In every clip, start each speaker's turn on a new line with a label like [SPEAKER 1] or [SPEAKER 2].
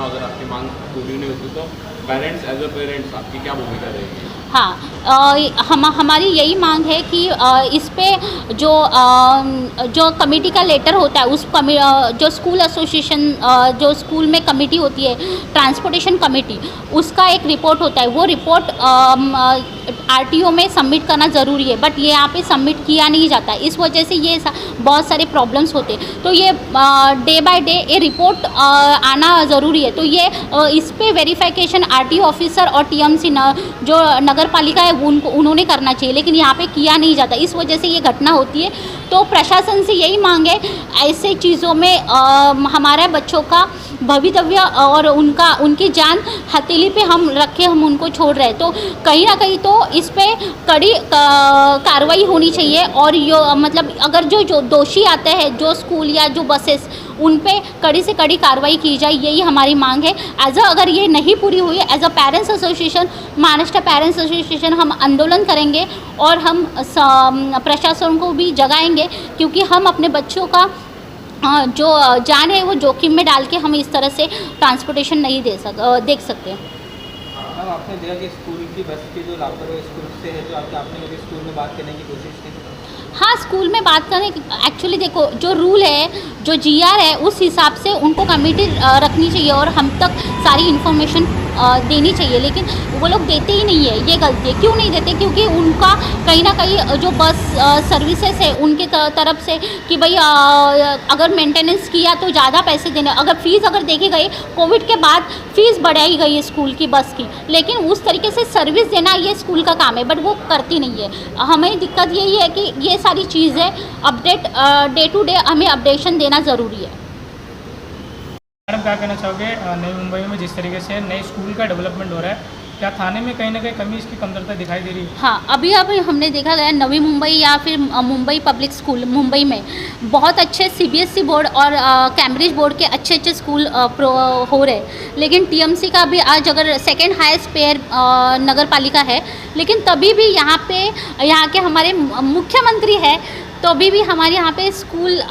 [SPEAKER 1] योजना अगर आपकी मांग पूरी नहीं होती तो पेरेंट्स एज अ पेरेंट्स आपकी क्या भूमिका रहेगी?
[SPEAKER 2] हाँ, हमारी यही मांग है कि इस पे जो कमेटी का लेटर होता है जो स्कूल एसोसिएशन जो स्कूल में कमेटी होती है ट्रांसपोर्टेशन कमेटी, उसका एक रिपोर्ट होता है। वो रिपोर्ट आरटीओ में सबमिट करना ज़रूरी है, बट ये यहाँ पे सबमिट किया नहीं जाता। इस वजह से ये बहुत सारे प्रॉब्लम्स होते हैं। तो ये डे बाय डे ये रिपोर्ट आना ज़रूरी है। तो ये इस पे वेरिफिकेशन आरटीओ ऑफिसर और टीएमसी जो नगर पालिका है उन्होंने करना चाहिए, लेकिन यहाँ पे किया नहीं जाता। इस वजह से ये घटना होती है। तो प्रशासन से यही मांग है, ऐसे चीज़ों में हमारे बच्चों का भवितव्य और उनकी जान हथेली पे हम रखे हम उनको छोड़ रहे हैं। तो कहीं ना कहीं तो इस पे कड़ी कार्रवाई होनी चाहिए। और मतलब अगर जो दोषी आते हैं, जो स्कूल या जो बसेस, उन पे कड़ी से कड़ी कार्रवाई की जाए, यही हमारी मांग है। अगर ये नहीं पूरी हुई, as a parents association, Maharashtra parents association, हम आंदोलन करेंगे और हम प्रशासन को भी जगाएंगे, क्योंकि हम अपने बच्चों का जो जान है वो जोखिम में डाल के हम इस तरह से ट्रांसपोर्टेशन नहीं देख सकते।
[SPEAKER 3] अब आपने देखा कि स्कूल की बस की जो लापरवाही स्कूल से है, जो आपने कभी स्कूल में बात करने की कोशिश की?
[SPEAKER 2] हाँ, स्कूल में बात करने एक्चुअली देखो, जो रूल है, जो जीआर है, उस हिसाब से उनको कमेटी रखनी चाहिए और हम तक सारी इन्फॉर्मेशन देनी चाहिए, लेकिन वो लोग देते ही नहीं है। ये गलती है। क्यों नहीं देते? क्योंकि उनका कहीं ना कहीं जो बस सर्विसेज है उनके तरफ से कि भाई अगर मेंटेनेंस किया तो ज़्यादा पैसे देने। अगर फ़ीस अगर देखी गई, कोविड के बाद फ़ीस बढ़ाई गई है स्कूल की बस की, लेकिन उस तरीके से सर्विस देना ये स्कूल का काम है, बट वो करती नहीं है। हमें दिक्कत यही है कि ये सारी चीज़ें अपडेट डे टू डे हमें अपडेशन देना ज़रूरी है।
[SPEAKER 4] मैडम, क्या कहना चाहोगे नई मुंबई में जिस तरीके से नए स्कूल का डेवलपमेंट हो रहा है, क्या थाने में कहीं ना कहीं कमी, इसकी कमतरता दिखाई दे रही है?
[SPEAKER 2] हाँ, अभी हमने देखा गया नवी मुंबई या फिर मुंबई पब्लिक स्कूल मुंबई में बहुत अच्छे सीबीएसई बोर्ड और कैम्ब्रिज बोर्ड के अच्छे स्कूल हो रहे, लेकिन टीएमसी का भी आज अगर सेकेंड हाईएस्ट पेयर नगर पालिका है, लेकिन तभी भी यहाँ के हमारे मुख्यमंत्री है, तो अभी भी हमारे यहाँ पे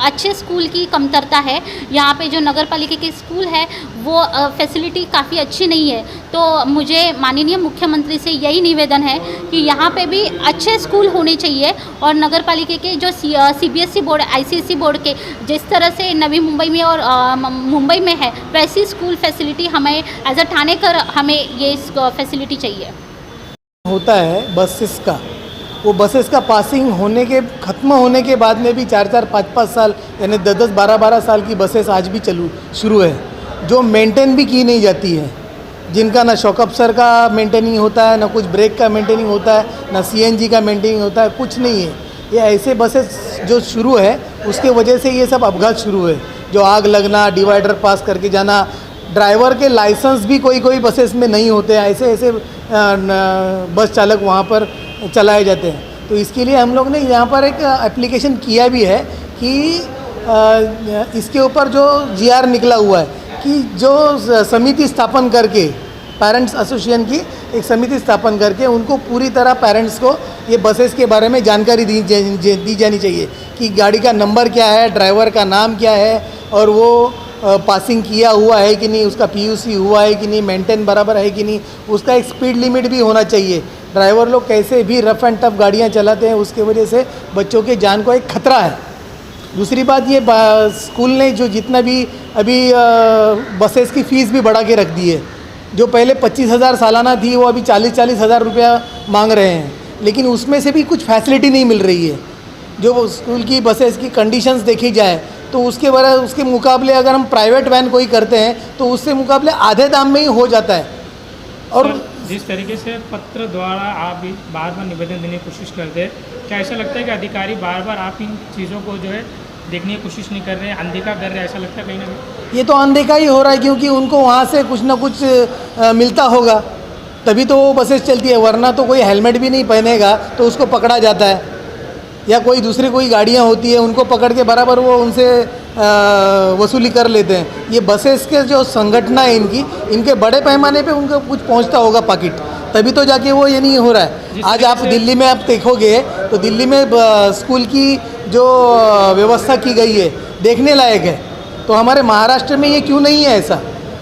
[SPEAKER 2] अच्छे स्कूल की कमतरता है। यहाँ पे जो नगर पालिका के स्कूल है वो फैसिलिटी काफ़ी अच्छी नहीं है। तो मुझे माननीय मुख्यमंत्री से यही निवेदन है कि यहाँ पे भी अच्छे स्कूल होने चाहिए और नगर पालिका के जो सीबीएसई बोर्ड, आईसीएसई बोर्ड के जिस तरह से नवी मुंबई में और मुंबई में है, वैसी स्कूल फैसिलिटी हमें एज अ ठाणेकर हमें ये फैसिलिटी चाहिए।
[SPEAKER 5] होता है बसेस का, वो बसेस का पासिंग ख़त्म होने के बाद में भी 4-4, 5-5 साल यानी 10-10, 12-12 साल की बसेस आज भी शुरू है, जो मेंटेन भी की नहीं जाती है, जिनका ना शॉक अब्सर का मेंटेनिंग होता है, ना कुछ ब्रेक का मेंटेनिंग होता है, ना सीएनजी का मेंटेनिंग होता है, कुछ नहीं है। ये ऐसे बसेस जो शुरू है उसके वजह से ये सब अपघात शुरू है, जो आग लगना, डिवाइडर पास करके जाना, ड्राइवर के लाइसेंस भी कोई बसेस में नहीं होते, ऐसे बस चालक वहाँ पर चलाए जाते हैं। तो इसके लिए हम लोग ने यहाँ पर एक एप्लीकेशन किया भी है कि इसके ऊपर जो जीआर निकला हुआ है कि जो समिति स्थापन करके, पेरेंट्स एसोसिएशन की एक समिति स्थापन करके उनको पूरी तरह पेरेंट्स को ये बसेस के बारे में जानकारी दी जानी चाहिए कि गाड़ी का नंबर क्या है, ड्राइवर का नाम क्या है, और वो पासिंग किया हुआ है कि नहीं, उसका पीयूसी हुआ है कि नहीं, मेंटेन बराबर है कि नहीं, उसका एक स्पीड लिमिट भी होना चाहिए। ड्राइवर लोग कैसे भी रफ़ एंड टफ गाड़ियाँ चलाते हैं, उसके वजह से बच्चों के जान को एक खतरा है। दूसरी बात ये स्कूल ने जो जितना भी अभी बसेस की फ़ीस भी बढ़ा के रख दी है, जो पहले 25,000 सालाना थी वो अभी 40-40 हज़ार रुपया मांग रहे हैं, लेकिन उसमें से भी कुछ फैसिलिटी नहीं मिल रही है। जो स्कूल की बसेस की कंडीशंस देखी जाए तो उसके मुकाबले अगर हम प्राइवेट वैन कोई करते हैं तो उससे मुकाबले आधे दाम में ही हो जाता है। और
[SPEAKER 4] जिस तरीके से पत्र द्वारा आप बार बार निवेदन देने की कोशिश करते हैं, क्या ऐसा लगता है कि अधिकारी बार बार आप इन चीज़ों को जो है देखने की कोशिश नहीं कर रहे हैं, अनदेखा कर रहे हैं? ऐसा लगता है कहीं ना कहीं
[SPEAKER 5] ये तो अनदेखा ही हो रहा है, क्योंकि उनको वहाँ से कुछ ना कुछ मिलता होगा तभी तो वो बसेस चलती है, वरना तो कोई हेलमेट भी नहीं पहनेगा तो उसको पकड़ा जाता है, या कोई गाड़ियाँ होती है उनको पकड़ के बराबर वो उनसे वसूली कर लेते हैं। ये बसेस के जो संगठना है इनके बड़े पैमाने पे उनको कुछ पहुंचता होगा पाकिट, तभी तो जाके वो ये नहीं हो रहा है। आज आप दिल्ली में आप देखोगे तो दिल्ली में स्कूल की जो व्यवस्था की गई है देखने लायक है, तो हमारे महाराष्ट्र में ये क्यों नहीं है ऐसा?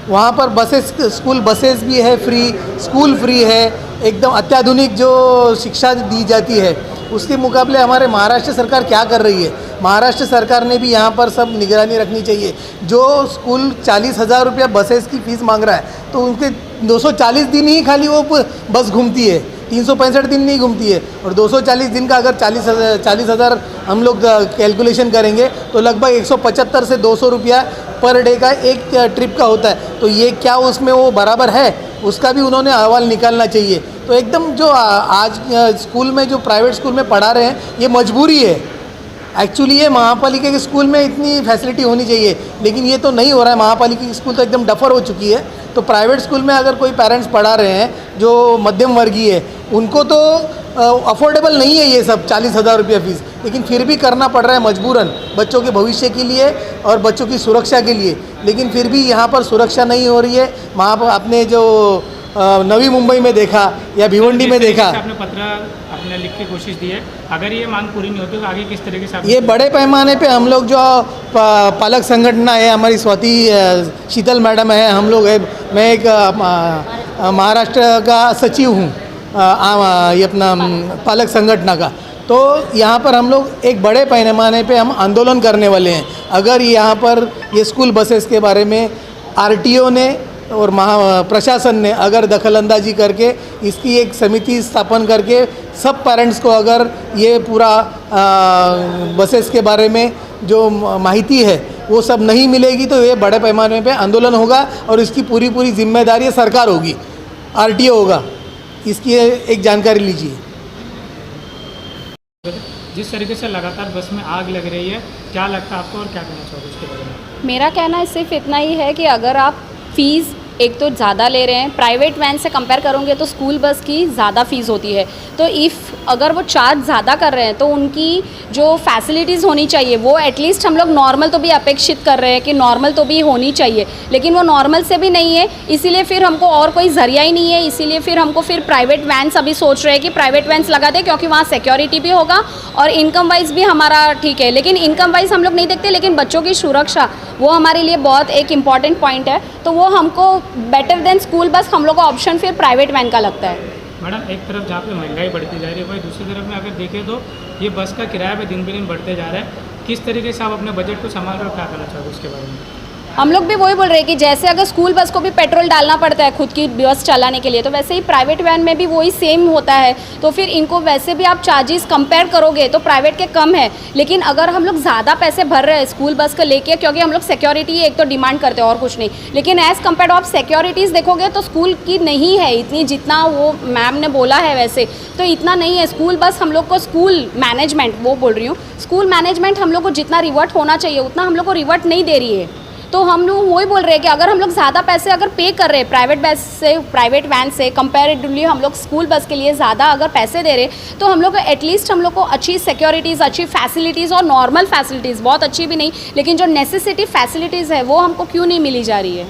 [SPEAKER 5] वहाँ पर बसेस, स्कूल बसेस भी है फ्री, स्कूल फ्री है, एकदम अत्याधुनिक जो शिक्षा दी जाती है। उसके मुकाबले हमारे महाराष्ट्र सरकार क्या कर रही है? महाराष्ट्र सरकार ने भी यहाँ पर सब निगरानी रखनी चाहिए। जो स्कूल 40,000 रुपया बसेस की फ़ीस मांग रहा है तो उनके 240 दिन ही खाली वो बस घूमती है, 365 दिन नहीं घूमती है। और 240 दिन का अगर 40,000 हम लोग कैलकुलेशन करेंगे तो लगभग 175 से 200 रुपया पर डे का एक ट्रिप का होता है। तो ये क्या उसमें वो बराबर है? उसका भी उन्होंने अहवाल निकालना चाहिए। तो एकदम जो आज स्कूल में जो प्राइवेट स्कूल में पढ़ा रहे हैं ये मजबूरी है। एक्चुअली ये महापालिका के स्कूल में इतनी फैसिलिटी होनी चाहिए, लेकिन ये तो नहीं हो रहा है। महापालिका की स्कूल तो एकदम डफर हो चुकी है। तो प्राइवेट स्कूल में अगर कोई पेरेंट्स पढ़ा रहे हैं जो मध्यम वर्गीय है, उनको तो अफोर्डेबल नहीं है ये सब 40,000 रुपया फ़ीस, लेकिन फिर भी करना पड़ रहा है मजबूरन, बच्चों के भविष्य के लिए और बच्चों की सुरक्षा के लिए। लेकिन फिर भी यहाँ पर सुरक्षा नहीं हो रही है। वहाँ पर आपने जो नवी मुंबई में देखा या भिवंडी में देखा,
[SPEAKER 4] आपने पत्र आपने लिख के कोशिश दी है, अगर ये मांग पूरी नहीं होती तो आगे किस तरीके से आप
[SPEAKER 5] ये बड़े पैमाने पे हम लोग जो पालक संगठन है, हमारी स्वाति शीतल मैडम है, हम लोग है, मैं एक महाराष्ट्र का सचिव हूँ ये अपना पालक संगठन का। तो यहाँ पर हम लोग एक बड़े पैमाने पे हम आंदोलन करने वाले हैं। अगर यहाँ पर ये स्कूल बसेस के बारे में आरटीओ ने और प्रशासन ने अगर दखलंदाजी करके इसकी एक समिति स्थापन करके सब पेरेंट्स को अगर ये पूरा बसेस के बारे में जो माहिती है वो सब नहीं मिलेगी तो ये बड़े पैमाने पे आंदोलन होगा और इसकी पूरी जिम्मेदारी सरकार होगी, आरटीओ होगा। इसकी एक जानकारी लीजिए।
[SPEAKER 4] जिस तरीके से लगातार बस में आग लग रही है, क्या लगता है आपको और क्या कहना चाहोगे उसके बारे में?
[SPEAKER 6] मेरा कहना सिर्फ इतना ही है कि अगर आप फ़ीस एक तो ज़्यादा ले रहे हैं, प्राइवेट वैन से कंपेयर करोगे तो स्कूल बस की ज़्यादा फ़ीस होती है। तो अगर वो चार्ज ज़्यादा कर रहे हैं तो उनकी जो फैसिलिटीज़ होनी चाहिए वो एटलीस्ट हम लोग नॉर्मल तो भी अपेक्षित कर रहे हैं कि नॉर्मल तो भी होनी चाहिए, लेकिन वो नॉर्मल से भी नहीं है। इसीलिए फिर हमको और कोई ज़रिया ही नहीं है, इसीलिए फिर हमको फिर प्राइवेट वैन्स अभी सोच रहे हैं कि प्राइवेट वैन्स लगा दें, क्योंकि वहाँ सिक्योरिटी भी होगा और इनकम वाइज भी हमारा ठीक है। लेकिन इनकम वाइज हम लोग नहीं देखते, लेकिन बच्चों की सुरक्षा वो हमारे लिए बहुत एक इम्पॉर्टेंट पॉइंट है। तो वो हमको बेटर देन स्कूल बस हम लोग का ऑप्शन फिर प्राइवेट वैन का लगता है।
[SPEAKER 4] मैडम, एक तरफ जहाँ पे महंगाई बढ़ती जा रही है, वही दूसरी तरफ में अगर देखें तो ये बस का किराया भी दिन ब दिन बढ़ते जा रहा है। किस तरीके से आप अपने बजट को संभाल कर क्या करना चाहोगे उसके बारे में?
[SPEAKER 6] हम लोग भी वही बोल रहे हैं कि जैसे अगर स्कूल बस को भी पेट्रोल डालना पड़ता है खुद की बस चलाने के लिए, तो वैसे ही प्राइवेट वैन में भी वही सेम होता है। तो फिर इनको वैसे भी आप चार्जेस कंपेयर करोगे तो प्राइवेट के कम है, लेकिन अगर हम लोग ज़्यादा पैसे भर रहे हैं स्कूल बस को लेके, क्योंकि हम लोग सिक्योरिटी एक तो डिमांड करते हैं और कुछ नहीं, लेकिन एज़ कम्पेयर आप सिक्योरिटीज़ देखोगे तो स्कूल की नहीं है इतनी, जितना वो मैम ने बोला है वैसे तो इतना नहीं है। स्कूल बस हम लोग को स्कूल मैनेजमेंट, वो बोल रही हूँ, स्कूल मैनेजमेंट हम लोग को जितना रिवर्ट होना चाहिए उतना हम लोग को रिवर्ट नहीं दे रही है। तो हम लोग वही बोल रहे हैं कि अगर हम लोग ज़्यादा पैसे अगर पे कर रहे हैं प्राइवेट बस से, प्राइवेट वैन से कंपैरेटिवली हम लोग स्कूल बस के लिए ज़्यादा अगर पैसे दे रहे तो हम लोग एटलीस्ट हम लोग को अच्छी सिक्योरिटीज़, अच्छी फैसिलिटीज़ और नॉर्मल फैसिलिटीज़, बहुत अच्छी भी नहीं लेकिन जो नेसेसिटी फैसिलिटीज़ है वो हमको क्यों नहीं मिली जा रही है।